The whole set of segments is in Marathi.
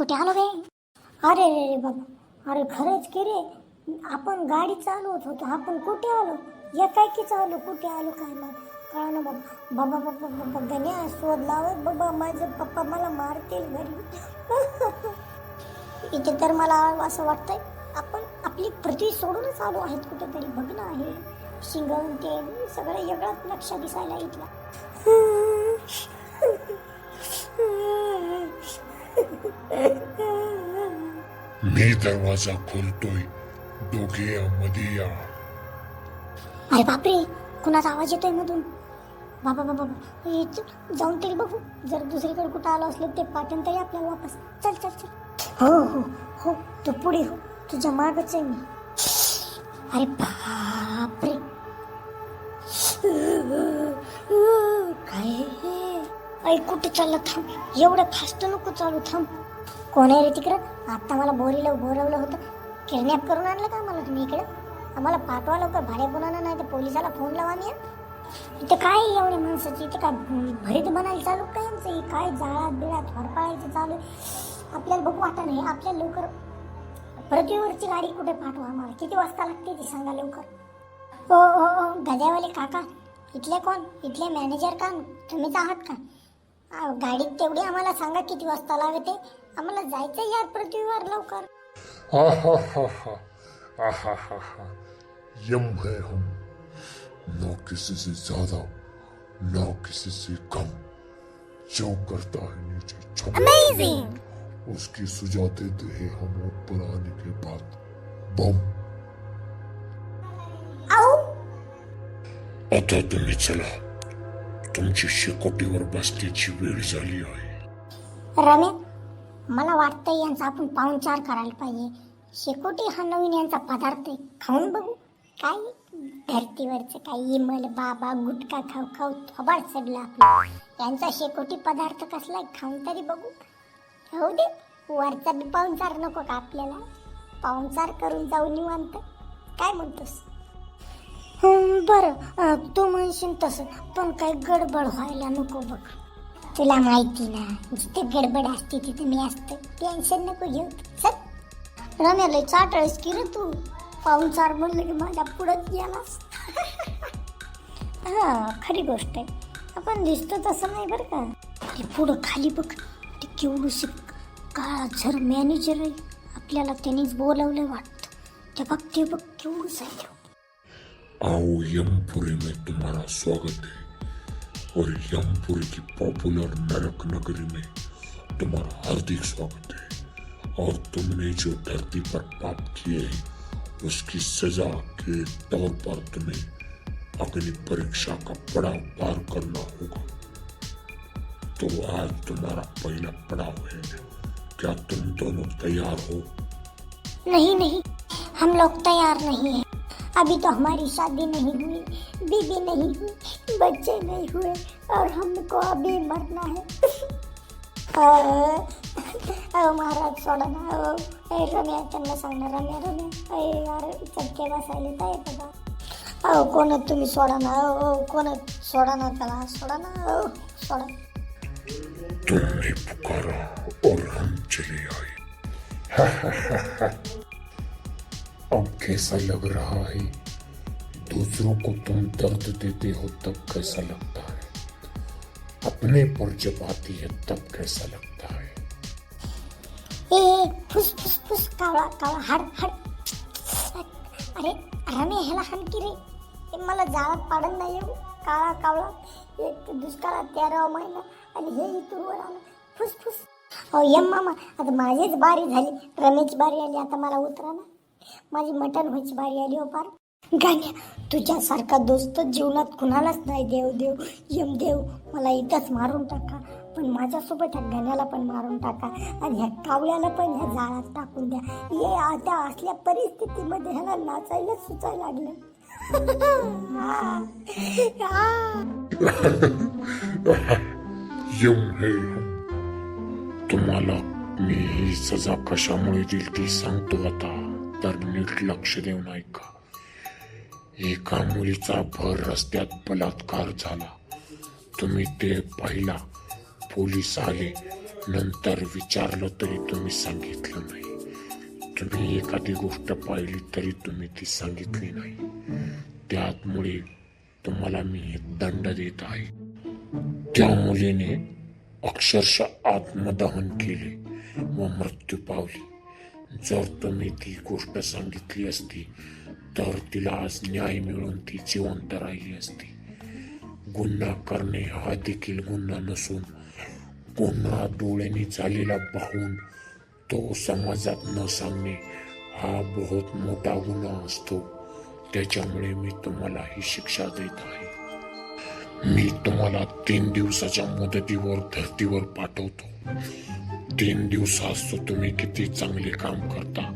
कुठे आलो बे? अरे रे रे बाबा, अरे खरंच की रे, आपण गाडी चालवत होतो, आपण कुठे आलो? एकाकीच आलो, कुठे आलो काय मला कळा ना बाबा. बाबा बाबा बाबा गण्या शोध लावत बाबा, माझे पप्पा मला मारतील घरी. इथे तर मला असं वाटतंय आपण आपली पृथ्वी सोडूनच आलो आहेत कुठेतरी. बघ ना, हे शिंगण ते सगळं वेगळाच लक्ष दिसायला इथला. मी दरवाजा खोलतोय, दोघे मध्ये या. अरे बापरे, कुणाचा आवाज येतोय मधून? बाबा बाबा जाऊन तरी बघू, जर दुसरीकडे कुठं आलो असलो ते पाठवून तरी आपल्याला वापस. चल चल चल. हो हो हो, तू पुढे हो, तुझ्या मागच आहे मी. अरे बापरे, काय ऐ कुठे चाललं? थांब, एवढं फास्ट नको चालू, थांब. कोण आहे रे तिकडं? आता मला बोरवलं होतं, किडनॅप करून आणलं का मला तुम्ही इकडं? आम्हाला पाठवा लवकर, भाड्या कोणाला, नाही तर पोलिसाला फोन लावा. मी इथं काय एवढ्या माणसाची, इथं काय भरीत बनायला चालू काय यांचं? काय जाळात बिळात हरपाळायचं चालू? आपल्याला बघू वाटा नाही, आपल्याला लवकर पृथ्वीवरची गाडी कुठे पाठवा, आम्हाला किती वाजता लागते ते सांगा लवकर. ओ ओ ओ गद्यावाले काका, इथले कोण? इथले मॅनेजर का तुम्हीच आहात का? गाडीत तेवढी आम्हाला सांगा किती वाजता लागते, आम्हाला जायचं यार पृथ्वीवर लवकर. हा हा हा हा हा हा हा हा, यम है हम, ना किसी से ज्यादा ना किसी से कम, जो करता है नीचे अमेजिंग, उसकी सुझा देते हैं हम ऊपर आने के बाद बम. आओ आता तुम्ही चला, तुमची शेकोटीवर बसण्याची वेळ झाली आहे. रम्या, मला वाटतं यांचा आपण पाहुणचार करायला पाहिजे. शेकोटी हा नवीन यांचा पदार्थ आहे, खाऊन बघू. काय धरतीवरचं काही इमल बाबा गुटखा खाऊ खाऊ थोबाड चढला आपलं. यांचा शेकोटी पदार्थ कसला, खाऊन तरी बघू. हो दे, वरचा बी पाहुणचार नको का आपल्याला? पाहुणचार करून जाऊ निवांत. काय म्हणतोस? बरं, तू म्हणशील तसं, पण काही गडबड व्हायला नको बघ. तुला माहिती ना, जिथे गडबड असते तिथे मी असते, टेन्शन नको घेऊ. चल रम्या, लय चाटळस की रे तू. पाहुणचार म्हणलं की माझ्या पुढंच गेलास. हा खरी गोष्ट आहे, आपण दिसतो तसं नाही बरं का. ते पुढं खाली बघ, ते केवढं काळा झर मॅनेजर आहे, आपल्याला त्यांनीच बोलवलं वाटतं. ते बघ ते बघ केवढं आहे. आओ यमपुरी में तुम्हारा स्वागत है, और यमपुरी की पॉपुलर नरक नगरी में तुम्हारा हार्दिक स्वागत है. और तुमने जो धरती पर पाप किए हैं उसकी सजा के तौर पर तुम्हें अग्नि परीक्षा का पड़ाव पार करना होगा. तो आज तुम्हारा पहला पड़ाव है. क्या तुम दोनों तैयार हो? नहीं नहीं, हम लोग तैयार नहीं हैं. अभी तो हमारी शादी नहीं हुई, बीबी नहीं हुई, बच्चे नहीं हुए, और हमको अभी मरना है. महाराज सोडा ना. रम्या, त्यांना सांगणार, रम्या रम्या यार चटके बसायला काय बाबा. कोण तुम्ही? सोडा ना. कोण? सोडा ना त्याला, सोडा ना. सोडा. तुमने पुकारा और हम चले आए. अब कैसा लग रहा है? दूसरों को तुम दर्द देते हो तब कैसा लगता है? अपने पर जब आती है तब कैसा लगता है? ए फुस फुस फुस, कावळा कावळा, हाड हाड. अरे रम्या, ह्याला हाण की रे, मला जाळात पाडत नाही येऊ. काळा कावळा, एक दुष्काळात 13वा महिना, आणि हे इथून आलं फुस फुस. यम मामा, आता माझीच बारी झाली, रमेची बारी आली, आता मला उतरा ना. माझी मटण व्हायची बारी आली हो पार. गाण्या, तुझ्यासारखा दोस्त जीवनात कुणालाच नाही. देव देव यम देव, मला इथंच मारून टाका, पण माझ्यासोबत ह्या गाण्याला पण मारून टाका, आणि ह्या कावळ्याला पण ह्या जाळात टाकून द्या. हे आता असल्या परिस्थितीमध्ये ह्याला नाचायला सुचायला लागलं. यम है हम. तुम्हाला मी ही सजा कशामुळे दिली ती सांगतो आता, तर नीट लक्ष देऊन ऐका. एका मुलीचा भर रस्त्यात बलात्कार झाला, तुम्ही ते पाहिला. पोलीस आले, नंतर विचारलं तरी तुम्ही सांगितलं नाही. तुम्ही एखादी गोष्ट पाहिली तरी तुम्ही ती सांगितली नाही. त्यामुळे तुम्हाला मी हे दंड देत आहे. त्या मुलीने अक्षरशः आत्मदहन केले व मृत्यू पावली. जर तुम्ही ती गोष्ट सांगितली असती तर तिला आज न्याय मिळून ती जिवंत राहिली असती. गुन्हा करणे हा देखील गुन्हा नसून गुन्हा डोळ्यांनी झालेला पाहून तो समाजात न सांगणे हा बहुत मोठा गुन्हा असतो. त्याच्यामुळे मी तुम्हाला ही शिक्षा देत आहे. मी तुम्हाला 3 दिवसाच्या मुदतीवर धर्तीवर पाठवतो. 3 दिवसात तुम्ही किती चांगले काम करता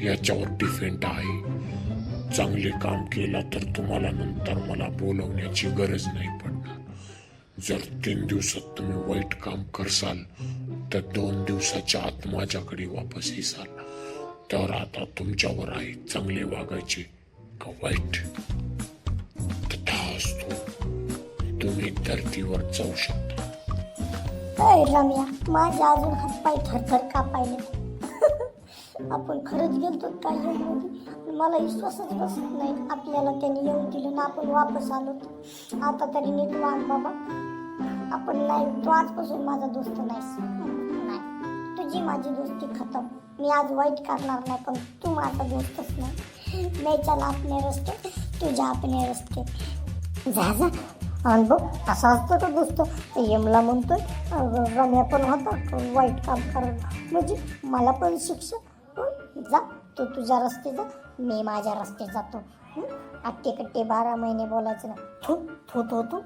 याच्यावर डिपेंड आहे. चांगले काम केला तर तुम्हाला नंतर मला बोलवण्याची गरज नाही पडणार. जर 3 दिवसात तुम्ही वाईट काम करसाल तर 2 दिवसाच्या आत माझ्याकडे वापस येसाल. तर आता तुमच्यावर आहे चांगले वागायचे का वाईट. तथास्तु. तुम्ही धर्तीवर जाऊ शकता. अय रम्या, माझे अजून हातपाय थरथर कापायले. आपण खरंच गेलतो काय येऊन मला विश्वासच बसत नाही. आपल्याला त्यांनी येऊन दिलं ना आपण वापस आलो. आता तरी नीट वाग बाबा. आपण नाही, तू आजपासून माझा दोस्त नाहीस. नाही, तुझी माझी दोस्ती खतम. मी आज वाईट करणार नाही पण तू माझा दोस्तच नाही. मैं चला अपने रस्ते, तुझ्या अपने रस्ते. जा जा. अनुभव असा असतो का दोस्त. यमला म्हणतोय रम्या पण होता वाईट काम करायला म्हणजे मला पण शिक्षा. जा तू तुझ्या रस्ते जा, मी माझ्या रस्ते जातो. अट्टे कट्टे 12 महिने बोलायचं ना. थू थू थू थू.